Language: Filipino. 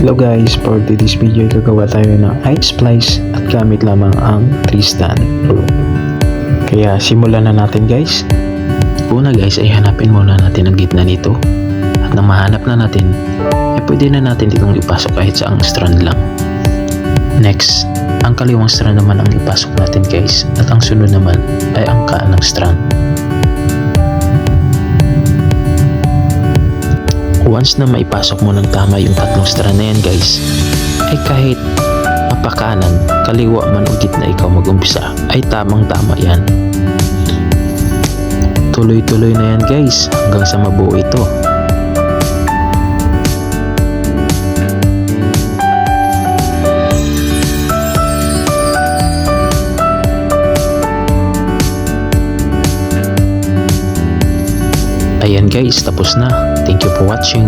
Hello guys, for today's video gagawa tayo ng ice splice at gamit lamang ang Tristan Pro. Kaya simulan na natin guys. Una guys ay hanapin muna natin ang gitna nito. At nang mahanap na natin, ay pwede na natin itong ipasok kahit sa ang strand lang. Next, ang kaliwang strand naman ang ipasok natin guys. At ang sunod naman ay ang kaanang strand. Once na maipasok mo ng tama yung tatlong strand na yan guys, ay kahit mapakanan, kaliwa man o gitna ikaw mag-umpisa, ay tamang tama yan. Tuloy-tuloy na yan guys hanggang sa mabuo ito. Ayan guys, tapos na. Thank you for watching.